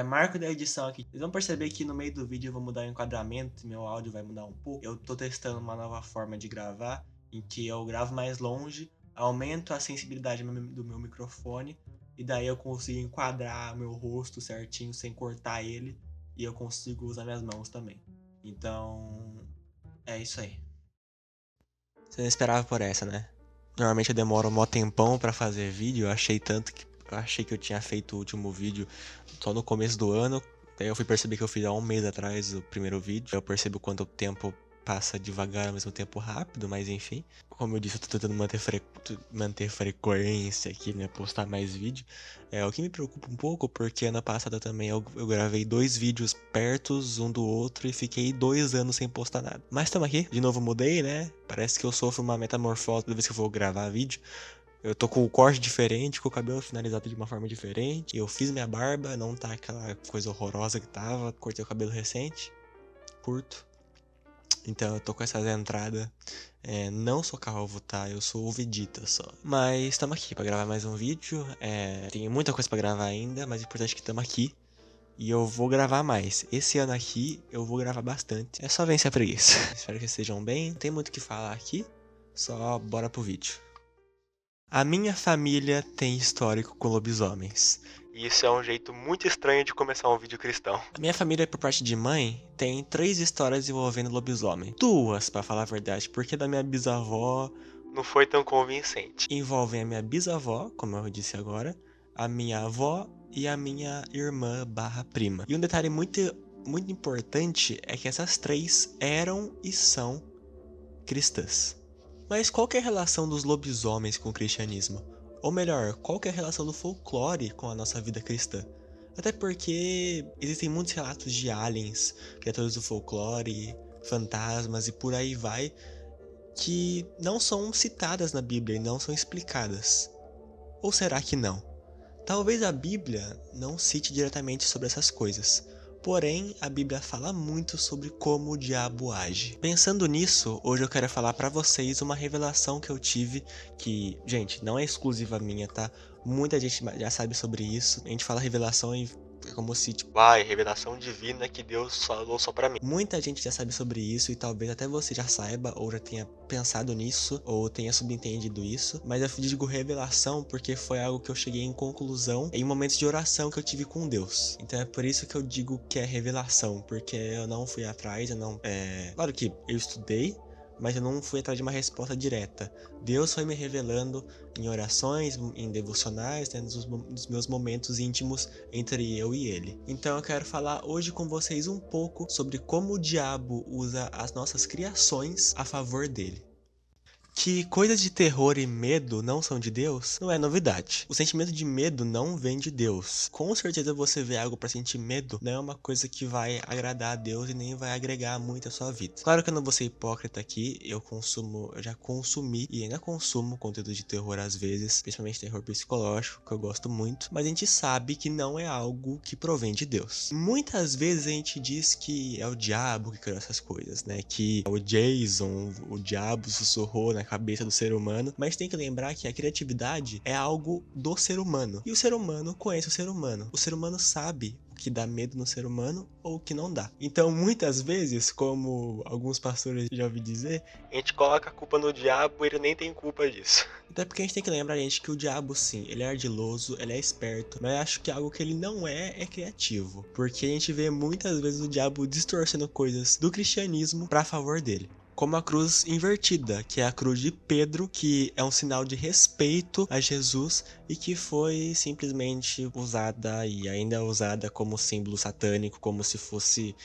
Marco da edição aqui. Vocês vão perceber que no meio do vídeo eu vou mudar o enquadramento, meu áudio vai mudar um pouco. Eu tô testando uma nova forma de gravar, em que eu gravo mais longe, aumento a sensibilidade do meu microfone, e daí eu consigo enquadrar meu rosto certinho, sem cortar ele, e eu consigo usar minhas mãos também. Então, é isso aí. Você não esperava por essa, né? Normalmente eu demoro um mó tempão pra fazer vídeo, eu achei que eu tinha feito o último vídeo só no começo do ano. Daí eu fui perceber que eu fiz há um mês atrás o primeiro vídeo. Eu percebo quanto o tempo passa devagar ao mesmo tempo rápido, mas enfim. Como eu disse, eu tô tentando manter frequência aqui, né? Postar mais vídeo. O que me preocupa um pouco, porque ano passado também eu gravei 2 vídeos pertos um do outro e fiquei 2 anos sem postar nada. Mas tamo aqui, de novo mudei, né? Parece que eu sofro uma metamorfose toda vez que eu vou gravar vídeo. Eu tô com o corte diferente, com o cabelo finalizado de uma forma diferente. Eu fiz minha barba, não tá aquela coisa horrorosa que tava. Cortei o cabelo recente, curto. Então eu tô com essas entradas. Não sou calvo, tá? Eu sou o Vegeta só. Mas estamos aqui pra gravar mais um vídeo. Tem muita coisa pra gravar ainda, mas o importante é que estamos aqui. E eu vou gravar mais. Esse ano aqui eu vou gravar bastante. É só vencer a preguiça. Espero que vocês estejam bem. Não tem muito o que falar aqui. Só bora pro vídeo. A minha família tem histórico com lobisomens. E isso é um jeito muito estranho de começar um vídeo cristão. A minha família, por parte de mãe, tem 3 histórias envolvendo lobisomem. 2, pra falar a verdade, porque da minha bisavó não foi tão convincente. Envolvem a minha bisavó, como eu disse agora, a minha avó e a minha irmã barra prima. E um detalhe muito importante é que essas 3 eram e são cristãs. Mas qual que é a relação dos lobisomens com o cristianismo? Ou melhor, qual que é a relação do folclore com a nossa vida cristã? Até porque existem muitos relatos de aliens, criaturas do folclore, fantasmas e por aí vai, que não são citadas na Bíblia e não são explicadas. Ou será que não? Talvez a Bíblia não cite diretamente sobre essas coisas, porém a Bíblia fala muito sobre como o diabo age. Pensando nisso, hoje eu quero falar pra vocês uma revelação que eu tive, que, gente, não é exclusiva minha, tá? Muita gente já sabe sobre isso. A gente fala revelação e é como se, tipo, revelação divina que Deus falou só pra mim. Muita gente já sabe sobre isso e talvez até você já saiba ou já tenha pensado nisso ou tenha subentendido isso, mas eu digo revelação porque foi algo que eu cheguei em conclusão em momentos de oração que eu tive com Deus. Então é por isso que eu digo que é revelação, porque eu não fui atrás, eu não... Claro que eu estudei, mas eu não fui atrás de uma resposta direta. Deus foi me revelando em orações, em devocionais, né, nos meus momentos íntimos entre eu e Ele. Então eu quero falar hoje com vocês um pouco sobre como o diabo usa as nossas criações a favor dele. Que coisas de terror e medo não são de Deus não é novidade. O sentimento de medo não vem de Deus. Com certeza você vê algo pra sentir medo não é uma coisa que vai agradar a Deus e nem vai agregar muito à sua vida. Claro que eu não vou ser hipócrita aqui, eu já consumi e ainda consumo conteúdo de terror às vezes, principalmente terror psicológico, que eu gosto muito, mas a gente sabe que não é algo que provém de Deus. Muitas vezes a gente diz que é o diabo que criou essas coisas, né? Que o Jason, o diabo sussurrou na cabeça do ser humano, mas tem que lembrar que a criatividade é algo do ser humano. E o ser humano conhece o ser humano. O ser humano sabe o que dá medo no ser humano ou o que não dá. Então, muitas vezes, como alguns pastores já ouvi dizer, a gente coloca a culpa no diabo e ele nem tem culpa disso. Até porque a gente tem que lembrar, gente, que o diabo, sim, ele é ardiloso, ele é esperto, mas eu acho que algo que ele não é criativo. Porque a gente vê muitas vezes o diabo distorcendo coisas do cristianismo pra favor dele. Como a cruz invertida, que é a cruz de Pedro, que é um sinal de respeito a Jesus e que foi simplesmente usada e ainda é usada como símbolo satânico, como se fosse...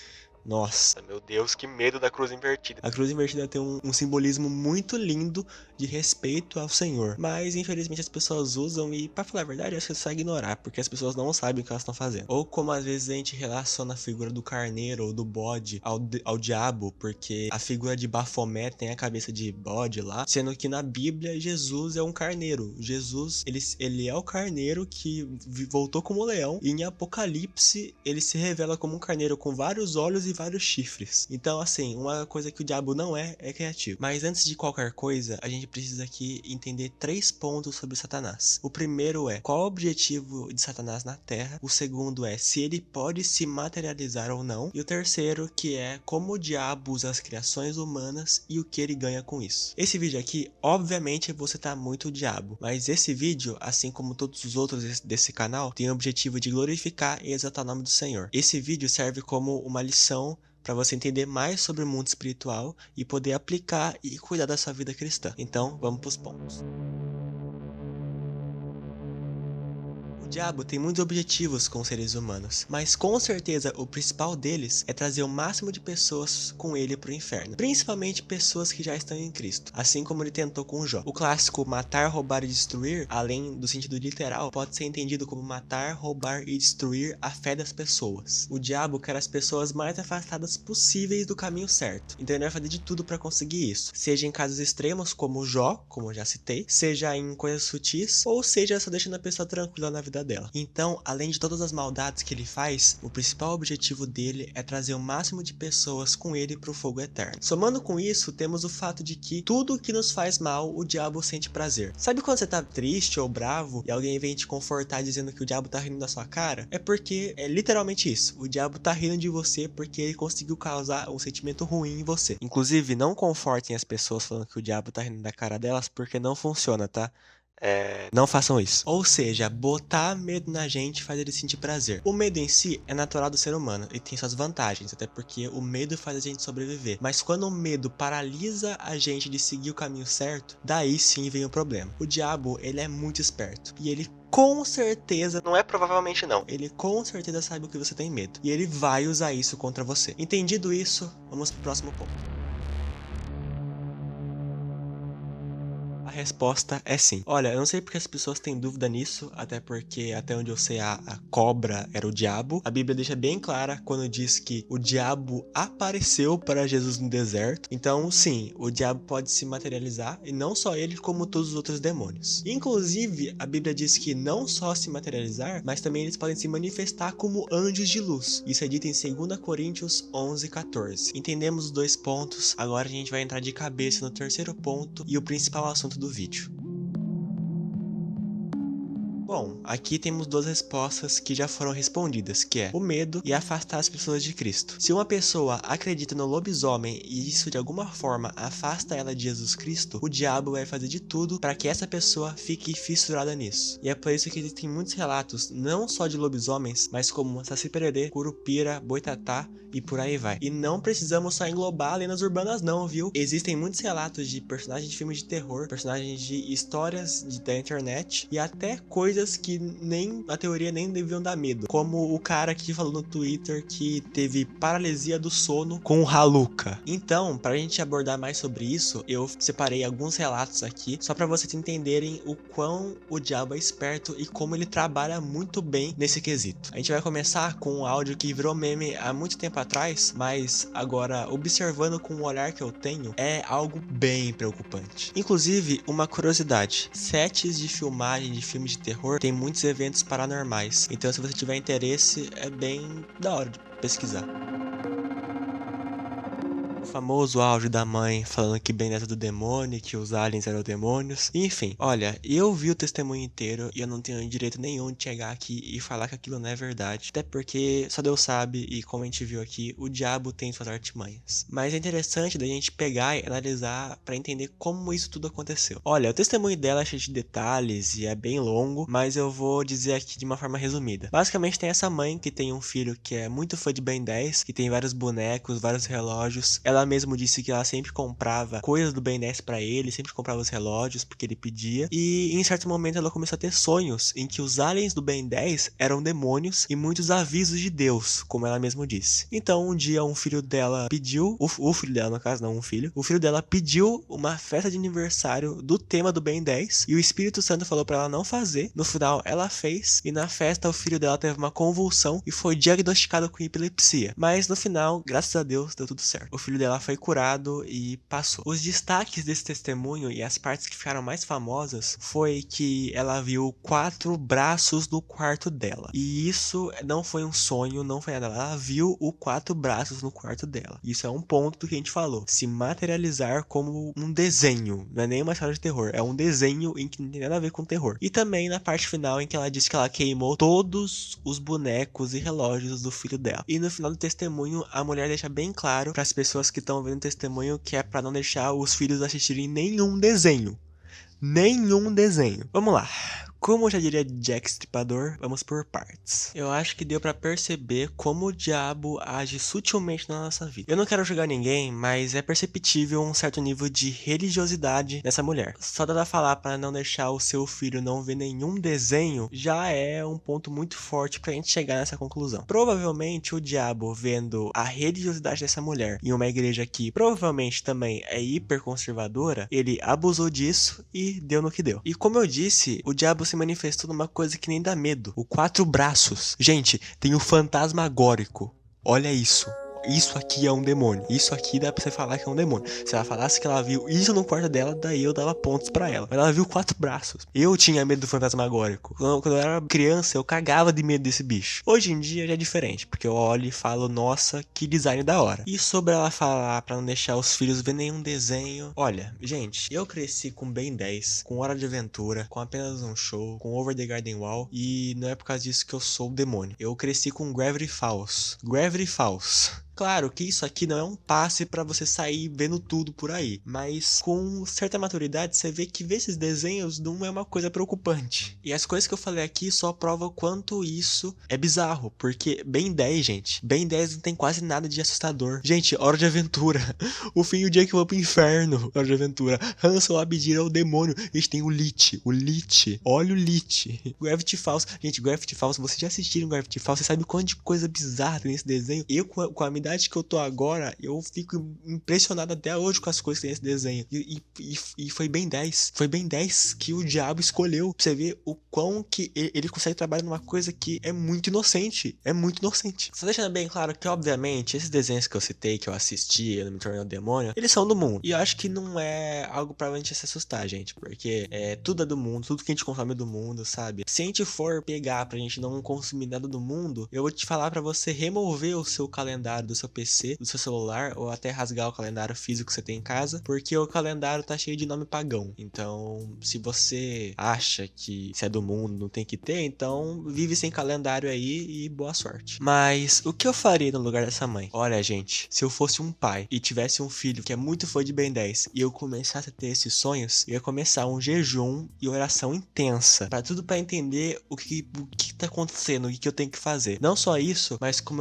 Nossa, meu Deus, que medo da cruz invertida. A cruz invertida tem um simbolismo muito lindo de respeito ao Senhor. Mas, infelizmente, as pessoas usam e, pra falar a verdade, acho que é só ignorar, porque as pessoas não sabem o que elas estão fazendo. Ou como, às vezes, a gente relaciona a figura do carneiro ou do bode ao diabo, porque a figura de Bafomé tem a cabeça de bode lá, sendo que na Bíblia, Jesus é um carneiro. Jesus, ele é o carneiro que voltou como leão, e em Apocalipse, ele se revela como um carneiro com vários olhos e e vários chifres. Então, assim, uma coisa que o diabo não é criativo. Mas antes de qualquer coisa, a gente precisa aqui entender 3 pontos sobre Satanás. O primeiro é, qual é o objetivo de Satanás na Terra? O segundo é, se ele pode se materializar ou não. E o terceiro, que é, como o diabo usa as criações humanas e o que ele ganha com isso. Esse vídeo aqui, obviamente, você tá muito o diabo. Mas esse vídeo, assim como todos os outros desse canal, tem o objetivo de glorificar e exaltar o nome do Senhor. Esse vídeo serve como uma lição para você entender mais sobre o mundo espiritual e poder aplicar e cuidar da sua vida cristã. Então, vamos para os pontos. O diabo tem muitos objetivos com os seres humanos, mas com certeza o principal deles é trazer o máximo de pessoas com ele para o inferno, principalmente pessoas que já estão em Cristo, assim como ele tentou com Jó. O clássico matar, roubar e destruir, além do sentido literal, pode ser entendido como matar, roubar e destruir a fé das pessoas. O diabo quer as pessoas mais afastadas possíveis do caminho certo, então ele vai fazer de tudo para conseguir isso, seja em casos extremos como Jó, como eu já citei, seja em coisas sutis, ou seja só deixando a pessoa tranquila na vida dela. Então, além de todas as maldades que ele faz, o principal objetivo dele é trazer o máximo de pessoas com ele para o fogo eterno. Somando com isso, temos o fato de que tudo que nos faz mal, o diabo sente prazer. Sabe quando você tá triste ou bravo e alguém vem te confortar dizendo que o diabo tá rindo da sua cara? É porque é literalmente isso. O diabo tá rindo de você porque ele conseguiu causar um sentimento ruim em você. Inclusive, não confortem as pessoas falando que o diabo tá rindo da cara delas, porque não funciona, tá? Não façam isso. Ou seja, botar medo na gente faz ele sentir prazer. O medo em si é natural do ser humano e tem suas vantagens, até porque o medo faz a gente sobreviver. Mas quando o medo paralisa a gente de seguir o caminho certo, daí sim vem o problema. O diabo, ele é muito esperto e ele com certeza, não é provavelmente não, ele com certeza sabe o que você tem medo e ele vai usar isso contra você. Entendido isso, vamos pro próximo ponto. A resposta é sim. Olha, eu não sei porque as pessoas têm dúvida nisso, até porque, até onde eu sei, a cobra era o diabo. A Bíblia deixa bem clara quando diz que o diabo apareceu para Jesus no deserto. Então, sim, o diabo pode se materializar, e não só ele, como todos os outros demônios. Inclusive, a Bíblia diz que não só se materializar, mas também eles podem se manifestar como anjos de luz. Isso é dito em 2 Coríntios 11:14. Entendemos os 2 pontos, agora a gente vai entrar de cabeça no terceiro ponto e o principal assunto do vídeo. Bom, aqui temos 2 respostas que já foram respondidas, que é o medo e afastar as pessoas de Cristo. Se uma pessoa acredita no lobisomem e isso de alguma forma afasta ela de Jesus Cristo, o diabo vai fazer de tudo para que essa pessoa fique fissurada nisso. E é por isso que existem muitos relatos, não só de lobisomens, mas como Saci-Pererê, Curupira, Boitatá e por aí vai. E não precisamos só englobar lendas urbanas não, viu? Existem muitos relatos de personagens de filmes de terror, personagens de histórias da internet e até coisas que nem a teoria nem deviam dar medo, como o cara que falou no Twitter que teve paralisia do sono com Haluca. Então, pra gente abordar mais sobre isso, eu separei alguns relatos aqui, só pra vocês entenderem o quão o diabo é esperto e como ele trabalha muito bem nesse quesito. A gente vai começar com um áudio que virou meme há muito tempo atrás, mas agora, observando com o olhar que eu tenho, é algo bem preocupante. Inclusive, uma curiosidade, sets de filmagem de filmes de terror tem muitos eventos paranormais, então se você tiver interesse, é bem da hora de pesquisar. O famoso áudio da mãe falando que Ben Neto é do demônio, que os aliens eram demônios. Enfim, olha, eu vi o testemunho inteiro e eu não tenho direito nenhum de chegar aqui e falar que aquilo não é verdade. Até porque só Deus sabe, e como a gente viu aqui, o diabo tem suas artimanhas. Mas é interessante da gente pegar e analisar pra entender como isso tudo aconteceu. Olha, o testemunho dela é cheio de detalhes e é bem longo, mas eu vou dizer aqui de uma forma resumida. Basicamente tem essa mãe que tem um filho que é muito fã de Ben 10, que tem vários bonecos, vários relógios. Ela mesmo disse que ela sempre comprava coisas do Ben 10 pra ele, sempre comprava os relógios porque ele pedia. E em certo momento ela começou a ter sonhos em que os aliens do Ben 10 eram demônios e muitos avisos de Deus, como ela mesmo disse. Então um dia um filho dela pediu, o filho dela no caso, não um filho, o filho dela pediu uma festa de aniversário do tema do Ben 10 e o Espírito Santo falou pra ela não fazer. No final ela fez e na festa o filho dela teve uma convulsão e foi diagnosticado com epilepsia. Mas no final, graças a Deus, deu tudo certo. O filho dela foi curado e passou. Os destaques desse testemunho e as partes que ficaram mais famosas foi que ela viu 4 braços no quarto dela. E isso não foi um sonho, não foi nada. Ela viu os 4 braços no quarto dela. Isso é um ponto do que a gente falou. Se materializar como um desenho. Não é nem uma história de terror. É um desenho em que não tem nada a ver com terror. E também na parte final em que ela disse que ela queimou todos os bonecos e relógios do filho dela. E no final do testemunho, a mulher deixa bem claro para as pessoas que estão vendo o testemunho que é para não deixar os filhos assistirem nenhum desenho. Nenhum desenho. Vamos lá. Como já diria Jack Stripador, vamos por partes. Eu acho que deu pra perceber como o diabo age sutilmente na nossa vida. Eu não quero julgar ninguém, mas é perceptível um certo nível de religiosidade nessa mulher. Só dela falar pra não deixar o seu filho não ver nenhum desenho já é um ponto muito forte pra gente chegar nessa conclusão. Provavelmente o diabo, vendo a religiosidade dessa mulher em uma igreja que provavelmente também é hiperconservadora, ele abusou disso e deu no que deu. E como eu disse, o diabo se manifestou numa coisa que nem dá medo. O 4 braços. Gente, tem o fantasmagórico. Olha isso. Isso aqui é um demônio. Isso aqui dá pra você falar que é um demônio. Se ela falasse que ela viu isso no quarto dela, daí eu dava pontos pra ela. Mas ela viu 4 braços. Eu tinha medo do fantasmagórico. Quando eu era criança, eu cagava de medo desse bicho. Hoje em dia já é diferente, porque eu olho e falo, nossa, que design da hora. E sobre ela falar pra não deixar os filhos ver nenhum desenho. Olha, gente, eu cresci com Ben 10, com Hora de Aventura, com Apenas um Show, com Over the Garden Wall. E não é por causa disso que eu sou o demônio. Eu cresci com Gravity Falls. Gravity Falls. Claro que isso aqui não é um passe pra você sair vendo tudo por aí, mas com certa maturidade você vê que ver esses desenhos não é uma coisa preocupante. E as coisas que eu falei aqui só provam o quanto isso é bizarro, porque Ben 10, gente, Ben 10 não tem quase nada de assustador. Gente, Hora de Aventura, o fim e o dia que eu vou pro inferno, Hora de Aventura, Hansel Abdir é o demônio, gente, tem o Lich, olha o Lich, Gravity Falls, gente, Gravity Falls, vocês já assistiram Gravity Falls, você sabe quanto de coisa bizarra tem nesse desenho? Eu com a minha que eu tô agora, eu fico impressionado até hoje com as coisas que tem nesse desenho. E foi bem 10. Foi bem 10 que o diabo escolheu. Pra você ver o quão que ele consegue trabalhar numa coisa que é muito inocente. É muito inocente. Só deixando bem claro que, obviamente, esses desenhos que eu citei, que eu assisti, eu me tornei um demônio, eles são do mundo. E eu acho que não é algo pra gente se assustar, gente. Porque tudo é do mundo, tudo que a gente consome é do mundo, sabe? Se a gente for pegar pra gente não consumir nada do mundo, eu vou te falar pra você remover o seu calendário do seu PC, do seu celular, ou até rasgar o calendário físico que você tem em casa, porque o calendário tá cheio de nome pagão. Então, se você acha que se é do mundo, não tem que ter, então vive sem calendário aí e boa sorte. Mas o que eu faria no lugar dessa mãe? Olha, gente, se eu fosse um pai e tivesse um filho que é muito fã de Ben 10 e eu começasse a ter esses sonhos, eu ia começar um jejum e oração intensa, pra tudo pra entender o que tá acontecendo, o que eu tenho que fazer. Não só isso, mas como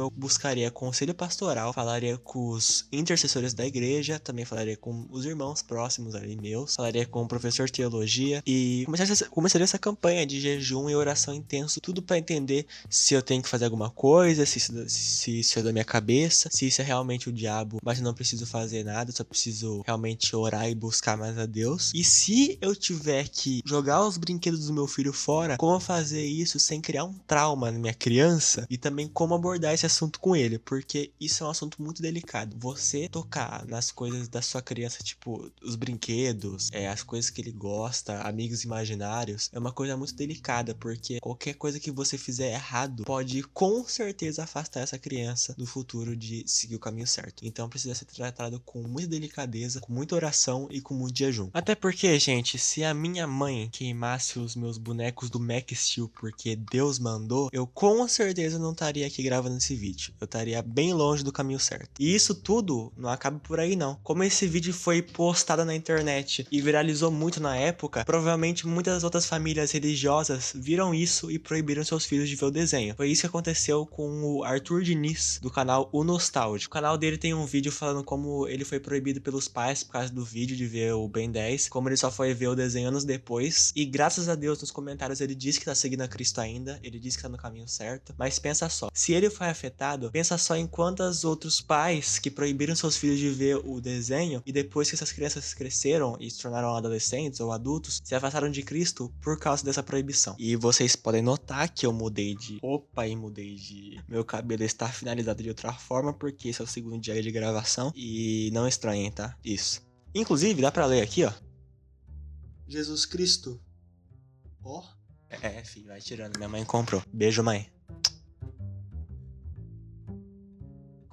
eu buscaria conselho pastoral, falaria com os intercessores da igreja, também falaria com os irmãos próximos ali meus, falaria com o professor de teologia e começaria essa campanha de jejum e oração intenso, tudo pra entender se eu tenho que fazer alguma coisa, se isso é da minha cabeça, se isso é realmente o diabo, mas eu não preciso fazer nada, só preciso realmente orar e buscar mais a Deus. E se eu tiver que jogar os brinquedos do meu filho fora, como fazer isso sem criar um trauma na minha criança e também como abordar esse assunto com ele, porque isso é um assunto muito delicado. Você tocar nas coisas da sua criança, tipo os brinquedos, as coisas que ele gosta, amigos imaginários, é uma coisa muito delicada, porque qualquer coisa que você fizer errado pode com certeza afastar essa criança do futuro de seguir o caminho certo. Então precisa ser tratado com muita delicadeza, com muita oração e com muito jejum. Até porque, gente, se a minha mãe queimasse os meus bonecos do Max Steel porque Deus mandou, eu com certeza não estaria aqui gravando esse vídeo. Eu estaria bem longe do caminho certo. E isso tudo não acaba por aí, não. Como esse vídeo foi postado na internet e viralizou muito na época, provavelmente muitas outras famílias religiosas viram isso e proibiram seus filhos de ver o desenho. Foi isso que aconteceu com o Arthur Diniz, do canal O Nostálgico. O canal dele tem um vídeo falando como ele foi proibido pelos pais por causa do vídeo de ver o Ben 10, como ele só foi ver o desenho anos depois. E graças a Deus, nos comentários ele disse que tá seguindo a Cristo ainda, ele disse que tá no caminho certo. Mas pensa só, se ele foi afetado, pensa só em quantos outros pais que proibiram seus filhos de ver o desenho e depois que essas crianças cresceram e se tornaram adolescentes ou adultos, se afastaram de Cristo por causa dessa proibição. E vocês podem notar que eu mudei de roupa e mudei de... Meu cabelo está finalizado de outra forma porque esse é o segundo dia de gravação e não estranhem, tá? Isso. Inclusive, dá pra ler aqui, ó. Jesus Cristo. Ó. Filho, vai tirando. Minha mãe comprou. Beijo, mãe.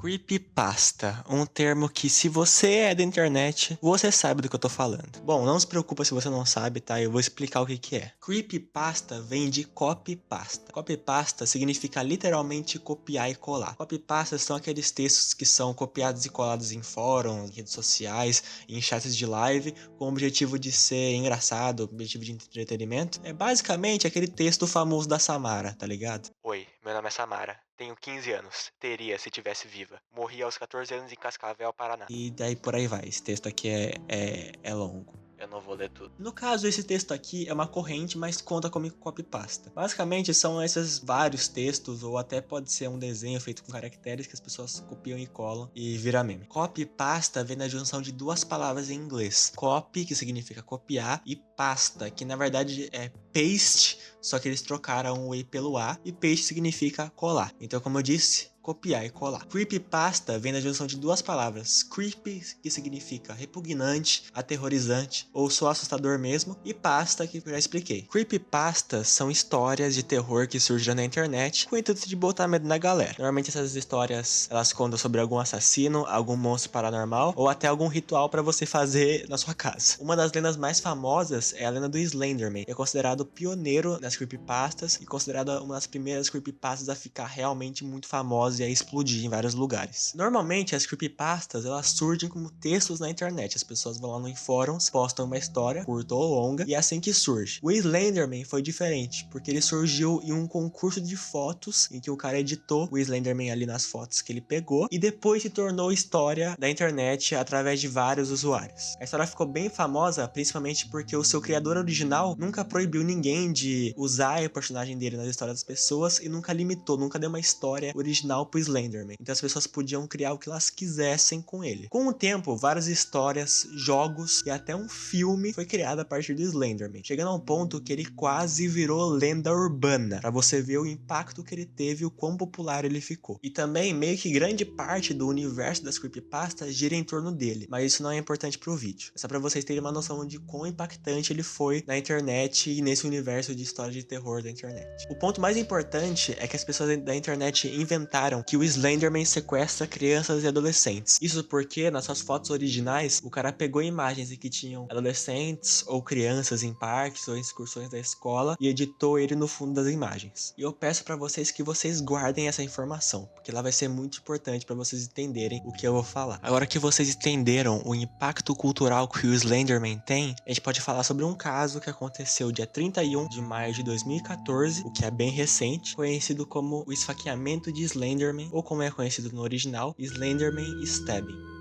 Creepypasta, um termo que se você é da internet, você sabe do que eu tô falando. Bom, não se preocupa se você não sabe, tá? Eu vou explicar o que é. Creepypasta vem de copypasta. Copypasta significa literalmente copiar e colar. Copypastas são aqueles textos que são copiados e colados em fóruns, em redes sociais, em chats de live, com o objetivo de ser engraçado, objetivo de entretenimento. É basicamente aquele texto famoso da Samara, tá ligado? Oi, meu nome é Samara. Tenho 15 anos. Teria se tivesse viva. Morri aos 14 anos em Cascavel, Paraná. E daí por aí vai. Esse texto aqui é longo. Eu não vou ler tudo. No caso, esse texto aqui é uma corrente, mas conta como copypasta. Basicamente, são esses vários textos, ou até pode ser um desenho feito com caracteres que as pessoas copiam e colam e vira meme. Copypasta vem da junção de duas palavras em inglês. Copy, que significa copiar, e pasta, que na verdade é paste, só que eles trocaram o E pelo A, e paste significa colar. Então, como eu disse, copiar e colar. Creepypasta vem da junção de duas palavras. Creepy, que significa repugnante, aterrorizante, ou só assustador mesmo, e pasta, que eu já expliquei. Creepypastas são histórias de terror que surgiram na internet com o intuito de botar medo na galera. Normalmente essas histórias, elas contam sobre algum assassino, algum monstro paranormal, ou até algum ritual para você fazer na sua casa. Uma das lendas mais famosas é a lenda do Slenderman, que é considerado pioneiro nas creepypastas e considerado uma das primeiras creepypastas a ficar realmente muito famosa e a explodir em vários lugares. Normalmente as creepypastas elas surgem como textos na internet, as pessoas vão lá em fóruns, postam uma história, curta ou longa, e é assim que surge. O Slenderman foi diferente, porque ele surgiu em um concurso de fotos, em que o cara editou o Slenderman ali nas fotos que ele pegou, e depois se tornou história da internet através de vários usuários. A história ficou bem famosa, principalmente porque o seu criador original nunca proibiu ninguém de usar o personagem dele nas histórias das pessoas e nunca limitou, nunca deu uma história original pro Slenderman. Então as pessoas podiam criar o que elas quisessem com ele. Com o tempo, várias histórias, jogos e até um filme foi criado a partir do Slenderman, chegando ao ponto que ele quase virou lenda urbana, pra você ver o impacto que ele teve e o quão popular ele ficou. E também, meio que grande parte do universo das creepypastas gira em torno dele, mas isso não é importante pro vídeo. É só pra vocês terem uma noção de quão impactante ele foi na internet e nesse universo de história de terror da internet. O ponto mais importante é que as pessoas da internet inventaram que o Slenderman sequestra crianças e adolescentes. Isso porque nas suas fotos originais, o cara pegou imagens em que tinham adolescentes ou crianças em parques ou em excursões da escola e editou ele no fundo das imagens. E eu peço pra vocês que vocês guardem essa informação, porque ela vai ser muito importante pra vocês entenderem o que eu vou falar. Agora que vocês entenderam o impacto cultural que o Slenderman tem, a gente pode falar sobre um caso que aconteceu dia 31 de maio de 2014, o que é bem recente, conhecido como o esfaqueamento de Slenderman, ou como é conhecido no original, Slenderman Stabbing.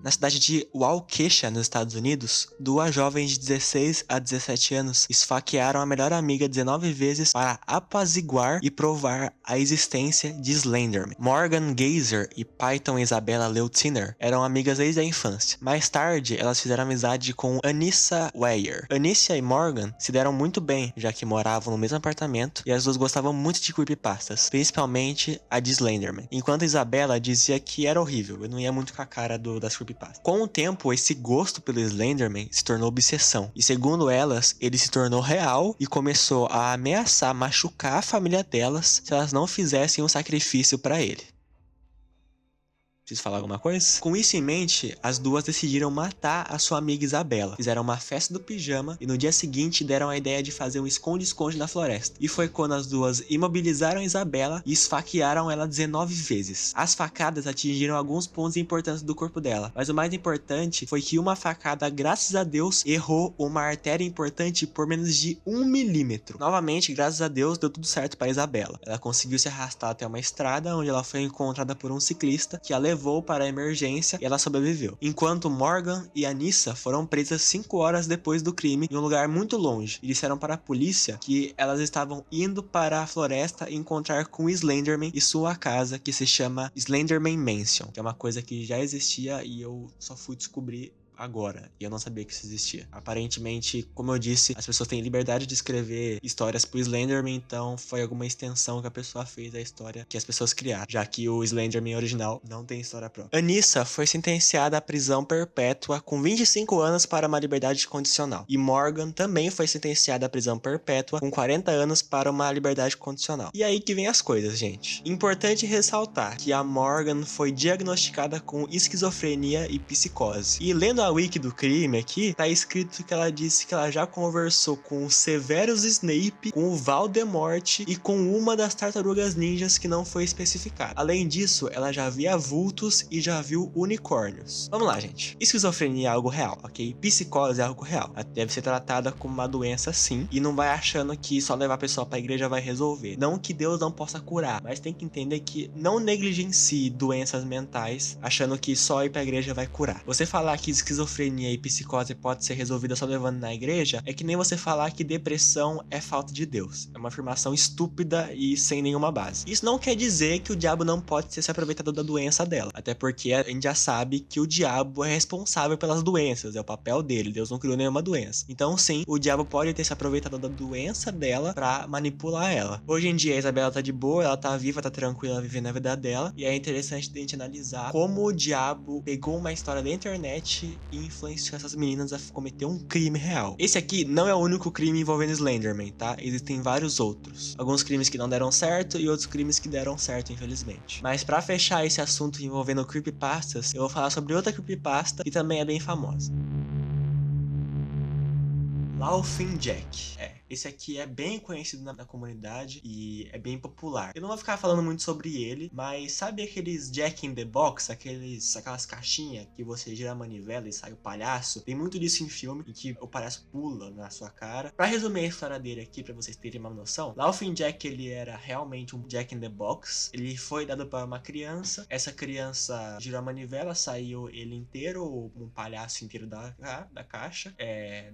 Na cidade de Waukesha, nos Estados Unidos, duas jovens de 16 a 17 anos esfaquearam a melhor amiga 19 vezes para apaziguar e provar a existência de Slenderman. Morgan Geyser e Python Isabella Leutiner eram amigas desde a infância. Mais tarde, elas fizeram amizade com Anissa Weier. Anissa e Morgan se deram muito bem, já que moravam no mesmo apartamento e as duas gostavam muito de creepypastas, principalmente a de Slenderman. Enquanto Isabella dizia que era horrível, eu não ia muito com a cara das creepypastas. Com o tempo, esse gosto pelo Slenderman se tornou obsessão, e segundo elas, ele se tornou real e começou a ameaçar machucar a família delas se elas não fizessem um sacrifício para ele. Preciso falar alguma coisa? Com isso em mente, as duas decidiram matar a sua amiga Isabella. Fizeram uma festa do pijama e no dia seguinte deram a ideia de fazer um esconde-esconde na floresta. E foi quando as duas imobilizaram Isabella e esfaquearam ela 19 vezes. As facadas atingiram alguns pontos importantes do corpo dela, mas o mais importante foi que uma facada, graças a Deus, errou uma artéria importante por menos de 1 milímetro. Novamente, graças a Deus, deu tudo certo para Isabella. Ela conseguiu se arrastar até uma estrada onde ela foi encontrada por um ciclista que a levou levou para a emergência e ela sobreviveu. Enquanto Morgan e Anissa foram presas 5 horas depois do crime em um lugar muito longe e disseram para a polícia que elas estavam indo para a floresta encontrar com Slenderman e sua casa, que se chama Slenderman Mansion, que é uma coisa que já existia e eu só fui descobrir agora, e eu não sabia que isso existia. Aparentemente, como eu disse, as pessoas têm liberdade de escrever histórias pro Slenderman, então foi alguma extensão que a pessoa fez da história que as pessoas criaram, já que o Slenderman original não tem história própria. Anissa foi sentenciada à prisão perpétua com 25 anos para uma liberdade condicional, e Morgan também foi sentenciada à prisão perpétua com 40 anos para uma liberdade condicional. E aí que vem as coisas, gente. Importante ressaltar que a Morgan foi diagnosticada com esquizofrenia e psicose. E lendo a wiki do crime aqui, tá escrito que ela disse que ela já conversou com o Severus Snape, com o Voldemort e com uma das tartarugas ninjas que não foi especificada. Além disso, ela já via vultos e já viu unicórnios. Vamos lá, gente. Esquizofrenia é algo real, ok? Psicose é algo real. Ela deve ser tratada como uma doença, sim, e não vai achando que só levar a pessoa pra igreja vai resolver. Não que Deus não possa curar, mas tem que entender que não negligencie doenças mentais achando que só ir pra igreja vai curar. Você falar que esquizofrenia e psicose pode ser resolvida só levando na igreja é que nem você falar que depressão é falta de Deus. É uma afirmação estúpida e sem nenhuma base. Isso não quer dizer que o diabo não pode ter se aproveitado da doença dela, até porque a gente já sabe que o diabo é responsável pelas doenças, é o papel dele, Deus não criou nenhuma doença. Então sim, o diabo pode ter se aproveitado da doença dela pra manipular ela. Hoje em dia a Isabela tá de boa, ela tá viva, tá tranquila, vivendo a vida dela, e é interessante a gente analisar como o diabo pegou uma história da internet e influenciou essas meninas a cometer um crime real. Esse aqui não é o único crime envolvendo Slenderman, tá? Existem vários outros. Alguns crimes que não deram certo e outros crimes que deram certo, infelizmente. Mas pra fechar esse assunto envolvendo creepypastas, eu vou falar sobre outra creepypasta que também é bem famosa. Laughing Jack. Esse aqui é bem conhecido na comunidade e é bem popular. Eu não vou ficar falando muito sobre ele, mas sabe aqueles Jack in the Box, aquelas caixinhas que você gira a manivela e sai o palhaço? Tem muito disso em filme, em que o palhaço pula na sua cara. Pra resumir a história dele aqui, pra vocês terem uma noção, Laughing Jack, ele era realmente um Jack in the Box. Ele foi dado para uma criança. Essa criança girou a manivela, saiu ele inteiro, um palhaço inteiro da caixa.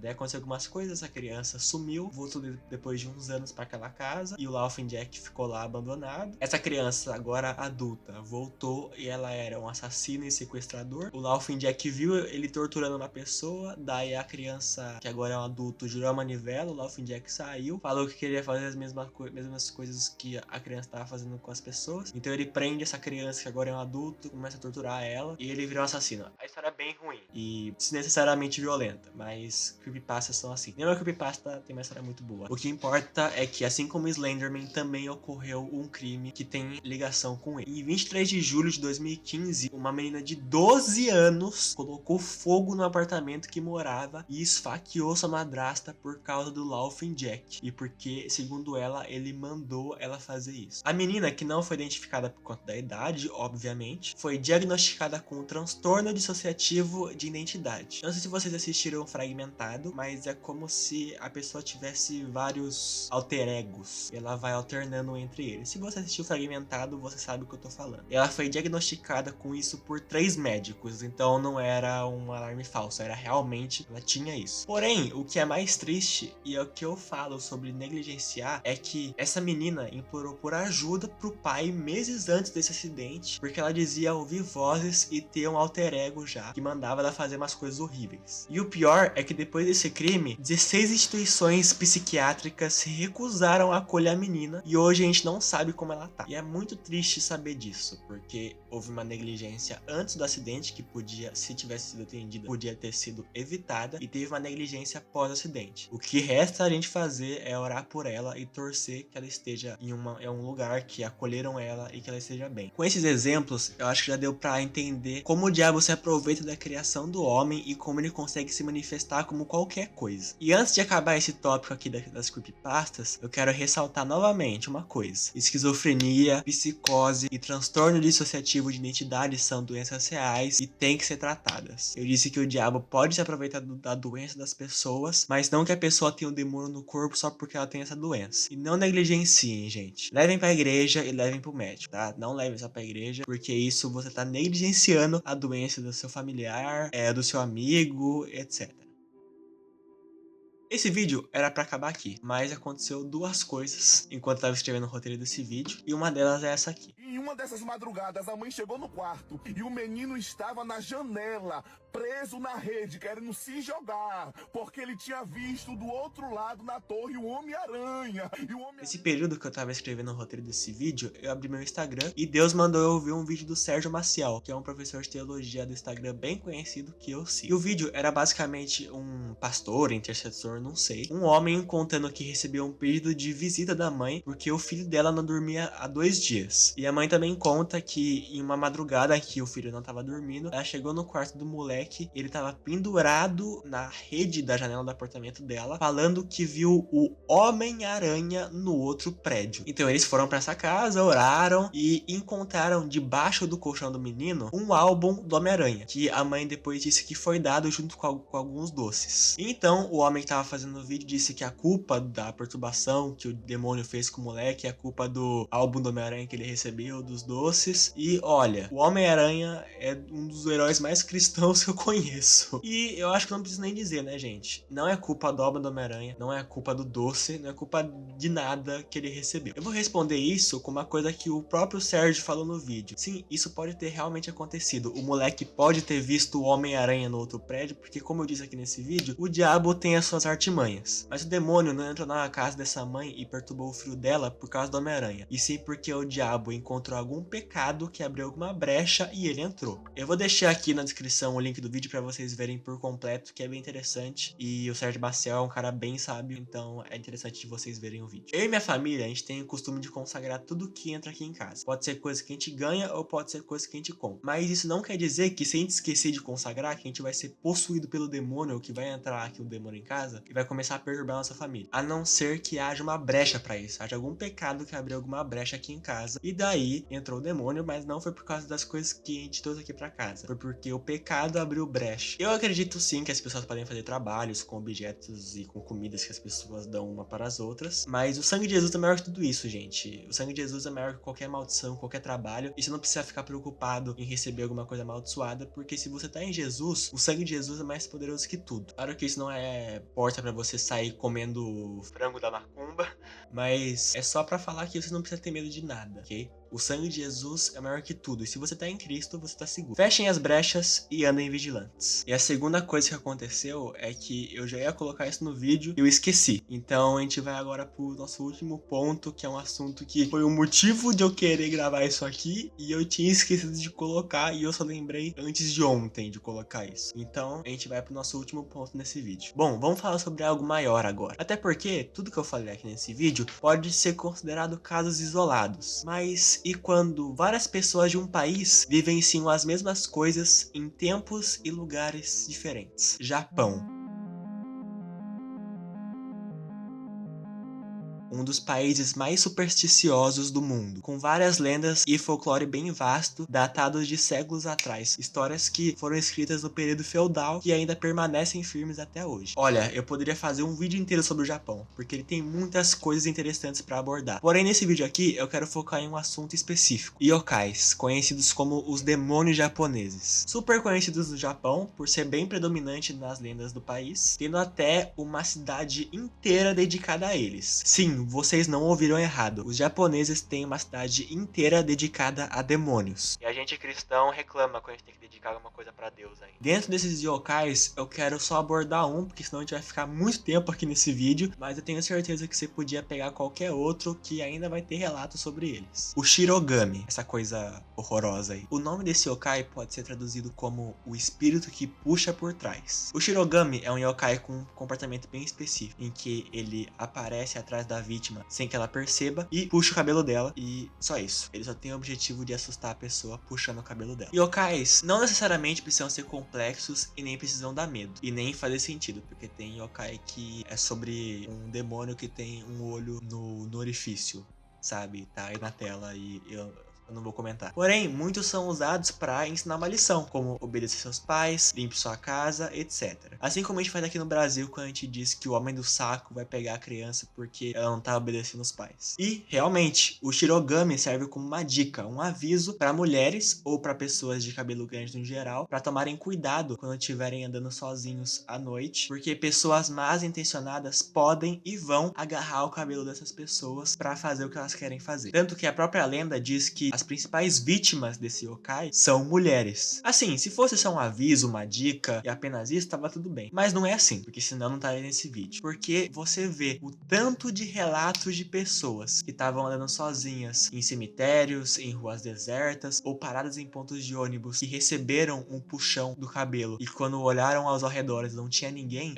Daí aconteceu algumas coisas, a criança sumiu, voltou depois de uns anos para aquela casa e o Laughing Jack ficou lá abandonado. Essa criança, agora adulta, voltou e ela era um assassino e sequestrador. O Laughing Jack viu ele torturando uma pessoa, daí a criança, que agora é um adulto, girou a manivela, o Laughing Jack saiu, falou que queria fazer as mesmas coisas que a criança estava fazendo com as pessoas. Então ele prende essa criança, que agora é um adulto, começa a torturar ela e ele virou um assassino. A história é bem ruim e desnecessariamente violenta, mas creepypastas são assim. Nenhuma creepypasta tem uma história muito boa. O que importa é que, assim como Slenderman, também ocorreu um crime que tem ligação com ele. Em 23 de julho de 2015, uma menina de 12 anos colocou fogo no apartamento que morava e esfaqueou sua madrasta por causa do Laughing Jack. E porque, segundo ela, ele mandou ela fazer isso. A menina, que não foi identificada por conta da idade, obviamente, foi diagnosticada com um transtorno dissociativo de identidade. Não sei se vocês assistiram Fragmentado, mas é como se a pessoa tivesse vários alter egos e ela vai alternando entre eles. Se você assistiu Fragmentado, você sabe o que eu tô falando. Ela foi diagnosticada com isso por 3 médicos, então não era um alarme falso, era realmente, ela tinha isso. Porém, o que é mais triste, e é o que eu falo sobre negligenciar, é que essa menina implorou por ajuda pro pai meses antes desse acidente, porque ela dizia ouvir vozes e ter um alter ego já, que mandava ela fazer umas coisas horríveis. E o pior é que depois desse crime, 16 instituições psiquiátricas se recusaram a acolher a menina e hoje a gente não sabe como ela tá. E é muito triste saber disso, porque houve uma negligência antes do acidente que podia, se tivesse sido atendida, podia ter sido evitada, e teve uma negligência pós-acidente. O que resta a gente fazer é orar por ela e torcer que ela esteja em um lugar que acolheram ela e que ela esteja bem. Com esses exemplos, eu acho que já deu pra entender como o diabo se aproveita da criação do homem e como ele consegue se manifestar como qualquer coisa. E antes de acabar esse tópico aqui das creepypastas, eu quero ressaltar novamente uma coisa. Esquizofrenia, psicose e transtorno dissociativo de identidade são doenças reais e têm que ser tratadas. Eu disse que o diabo pode se aproveitar da doença das pessoas, mas não que a pessoa tenha um demônio no corpo só porque ela tem essa doença. E não negligenciem, gente. Levem pra igreja e levem pro médico, tá? Não levem só pra igreja, porque isso você tá negligenciando a doença do seu familiar, do seu amigo, etc. Esse vídeo era pra acabar aqui, mas aconteceu duas coisas enquanto eu tava escrevendo o roteiro desse vídeo, e uma delas é essa aqui. Em uma dessas madrugadas, a mãe chegou no quarto e o menino estava na janela, preso na rede, querendo se jogar, porque ele tinha visto do outro lado na torre o Homem-Aranha. Nesse período que eu tava escrevendo o roteiro desse vídeo, eu abri meu Instagram e Deus mandou eu ouvir um vídeo do Sérgio Maciel, que é um professor de teologia do Instagram bem conhecido que eu sigo. E o vídeo era basicamente um pastor, intercessor, não sei, um homem contando que recebeu um pedido de visita da mãe porque o filho dela não dormia há 2 dias. E a mãe também conta que em uma madrugada que o filho não tava dormindo, ela chegou no quarto do moleque, ele tava pendurado na rede da janela do apartamento dela, falando que viu o Homem-Aranha no outro prédio. Então eles foram pra essa casa, oraram e encontraram debaixo do colchão do menino um álbum do Homem-Aranha, que a mãe depois disse que foi dado junto com alguns doces. Então o homem que tava fazendo o vídeo disse que a culpa da perturbação que o demônio fez com o moleque é a culpa do álbum do Homem-Aranha que ele recebeu, dos doces. E olha, o Homem-Aranha é um dos heróis mais cristãos que eu conheço. E eu acho que não preciso nem dizer, né, gente? Não é culpa do álbum do Homem-Aranha, não é culpa do doce, não é culpa de nada que ele recebeu. Eu vou responder isso com uma coisa que o próprio Sérgio falou no vídeo. Sim, isso pode ter realmente acontecido. O moleque pode ter visto o Homem-Aranha no outro prédio, porque como eu disse aqui nesse vídeo, o diabo tem as suas artimanhas. Mas o demônio não entrou na casa dessa mãe e perturbou o filho dela por causa do Homem-Aranha. E sim porque o diabo encontrou algum pecado que abriu alguma brecha e ele entrou. Eu vou deixar aqui na descrição o link do vídeo pra vocês verem por completo, que é bem interessante. E o Sérgio Maciel é um cara bem sábio, então é interessante de vocês verem o vídeo. Eu e minha família, a gente tem o costume de consagrar tudo que entra aqui em casa. Pode ser coisa que a gente ganha ou pode ser coisa que a gente compra. Mas isso não quer dizer que se a gente esquecer de consagrar, que a gente vai ser possuído pelo demônio, ou que vai entrar aqui o demônio em casa e vai começar a perturbar a nossa família. A não ser que haja uma brecha pra isso, haja algum pecado que abriu alguma brecha aqui em casa. E daí entrou o demônio, mas não foi por causa das coisas que a gente trouxe aqui pra casa. Foi porque o pecado abriu brecha. Eu acredito sim que as pessoas podem fazer trabalhos com objetos e com comidas que as pessoas dão uma para as outras. Mas o sangue de Jesus é maior que tudo isso, gente. O sangue de Jesus é maior que qualquer maldição, qualquer trabalho. E você não precisa ficar preocupado em receber alguma coisa amaldiçoada, porque se você tá em Jesus, o sangue de Jesus é mais poderoso que tudo. Claro que isso não é porta pra você sair comendo frango da macumba, mas é só pra falar que você não precisa ter medo de nada, ok? O sangue de Jesus é maior que tudo, e se você tá em Cristo, você tá seguro. Fechem as brechas e andem vigilantes. E a segunda coisa que aconteceu é que eu já ia colocar isso no vídeo e eu esqueci. Então a gente vai agora pro nosso último ponto, que é um assunto que foi o motivo de eu querer gravar isso aqui, e eu tinha esquecido de colocar, e eu só lembrei antes de ontem de colocar isso. Então a gente vai pro nosso último ponto nesse vídeo. Bom, vamos falar sobre algo maior agora. Até porque tudo que eu falei aqui nesse vídeo pode ser considerado casos isolados, mas e quando várias pessoas de um país vivenciam as mesmas coisas em tempos e lugares diferentes? Japão. Um dos países mais supersticiosos do mundo, com várias lendas e folclore bem vasto, datados de séculos atrás, histórias que foram escritas no período feudal e ainda permanecem firmes até hoje. Olha, eu poderia fazer um vídeo inteiro sobre o Japão, porque ele tem muitas coisas interessantes para abordar. Porém, nesse vídeo aqui, eu quero focar em um assunto específico: yokais, conhecidos como os demônios japoneses. Super conhecidos no Japão, por ser bem predominante nas lendas do país, tendo até uma cidade inteira dedicada a eles. Sim, vocês não ouviram errado. Os japoneses têm uma cidade inteira dedicada a demônios. E a gente cristão reclama quando a gente tem que dedicar alguma coisa pra Deus ainda. Dentro desses yokais, eu quero só abordar um, porque senão a gente vai ficar muito tempo aqui nesse vídeo, mas eu tenho certeza que você podia pegar qualquer outro que ainda vai ter relatos sobre eles. O Shirogami, essa coisa horrorosa aí. O nome desse yokai pode ser traduzido como o espírito que puxa por trás. O Shirogami é um yokai com um comportamento bem específico, em que ele aparece atrás da vítima sem que ela perceba e puxa o cabelo dela. E só isso. Ele só tem o objetivo de assustar a pessoa puxando o cabelo dela. Yokais não necessariamente precisam ser complexos e nem precisam dar medo. E nem fazer sentido, porque tem yokai que é sobre um demônio que tem um olho no orifício, sabe? Tá aí na tela e eu não vou comentar. Porém, muitos são usados para ensinar uma lição, como obedecer seus pais, limpe sua casa, etc. Assim como a gente faz aqui no Brasil quando a gente diz que o homem do saco vai pegar a criança porque ela não tá obedecendo os pais. E, realmente, o shirogami serve como uma dica, um aviso para mulheres ou para pessoas de cabelo grande no geral, para tomarem cuidado quando estiverem andando sozinhos à noite, porque pessoas más intencionadas podem e vão agarrar o cabelo dessas pessoas para fazer o que elas querem fazer. Tanto que a própria lenda diz que as principais vítimas desse yokai são mulheres. Assim, se fosse só um aviso, uma dica e apenas isso, tava tudo bem. Mas não é assim, porque senão não estaria nesse vídeo. Porque você vê o tanto de relatos de pessoas que estavam andando sozinhas em cemitérios, em ruas desertas ou paradas em pontos de ônibus que receberam um puxão do cabelo e quando olharam aos arredores não tinha ninguém,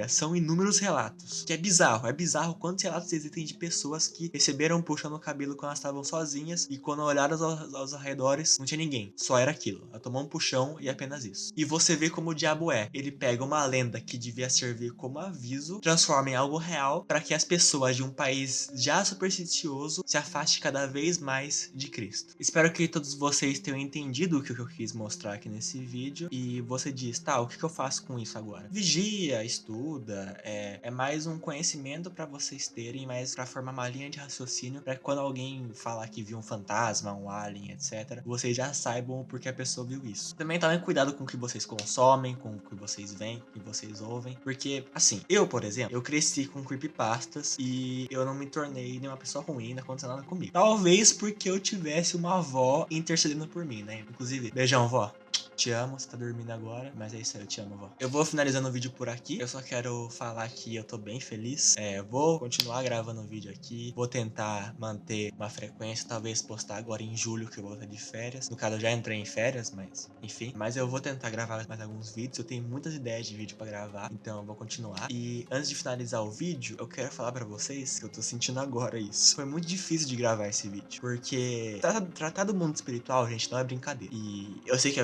são inúmeros relatos. Que é bizarro quantos relatos existem de pessoas que receberam um puxão no cabelo quando elas estavam sozinhas e quando olharam aos arredores não tinha ninguém, só era aquilo. Ela tomou um puxão e apenas isso. E você vê como o diabo é. Ele pega uma lenda que devia servir como aviso, transforma em algo real para que as pessoas de um país já supersticioso se afastem cada vez mais de Cristo. Espero que todos vocês tenham entendido o que eu quis mostrar aqui nesse vídeo e você diz, tá, o que eu faço com isso agora? Vigia, estuda, é mais um conhecimento para vocês terem, mas para formar uma linha de raciocínio para que quando alguém falar que viu um fantasma, um alien, etc, vocês já saibam porque a pessoa viu isso. Também tomem cuidado com o que vocês consomem, com o que vocês veem, com o que vocês ouvem, porque, assim, eu, por exemplo, eu cresci com creepypastas e eu não me tornei nenhuma pessoa ruim, não aconteceu nada comigo. Talvez porque eu tivesse uma avó intercedendo por mim, né? Inclusive, beijão, vó. Te amo, você tá dormindo agora, mas é isso aí, eu te amo, vó. Eu vou finalizando o vídeo por aqui, eu só quero falar que eu tô bem feliz. Vou continuar gravando o vídeo aqui, vou tentar manter uma frequência, talvez postar agora em julho que eu vou estar de férias. No caso, eu já entrei em férias, mas enfim. Mas eu vou tentar gravar mais alguns vídeos, eu tenho muitas ideias de vídeo pra gravar, então eu vou continuar. E antes de finalizar o vídeo, eu quero falar pra vocês que eu tô sentindo agora isso. Foi muito difícil de gravar esse vídeo, porque tratar do mundo espiritual, gente, não é brincadeira. E eu sei que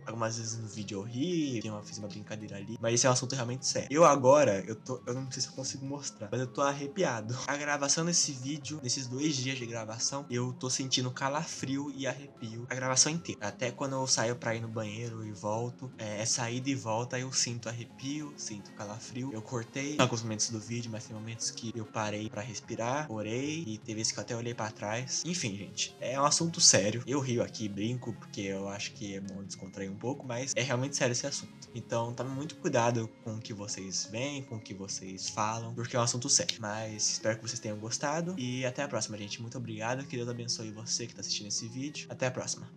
algumas vezes no vídeo eu ri, fiz uma brincadeira ali, mas esse é um assunto realmente sério. Eu agora, eu não sei se eu consigo mostrar, mas eu tô arrepiado. A gravação desse vídeo, nesses 2 dias de gravação, eu tô sentindo calafrio e arrepio a gravação inteira. Até quando eu saio pra ir no banheiro e volto, saída e volta, eu sinto arrepio, sinto calafrio. Eu cortei alguns momentos do vídeo, mas tem momentos que eu parei pra respirar, orei, e teve vezes que eu até olhei pra trás. Enfim, gente, é um assunto sério. Eu rio aqui, brinco, porque eu acho que é bom descontrair um pouco, mas é realmente sério esse assunto. Então, tome muito cuidado com o que vocês veem, com o que vocês falam, porque é um assunto sério. Mas espero que vocês tenham gostado e até a próxima, gente. Muito obrigado, que Deus abençoe você que tá assistindo esse vídeo. Até a próxima.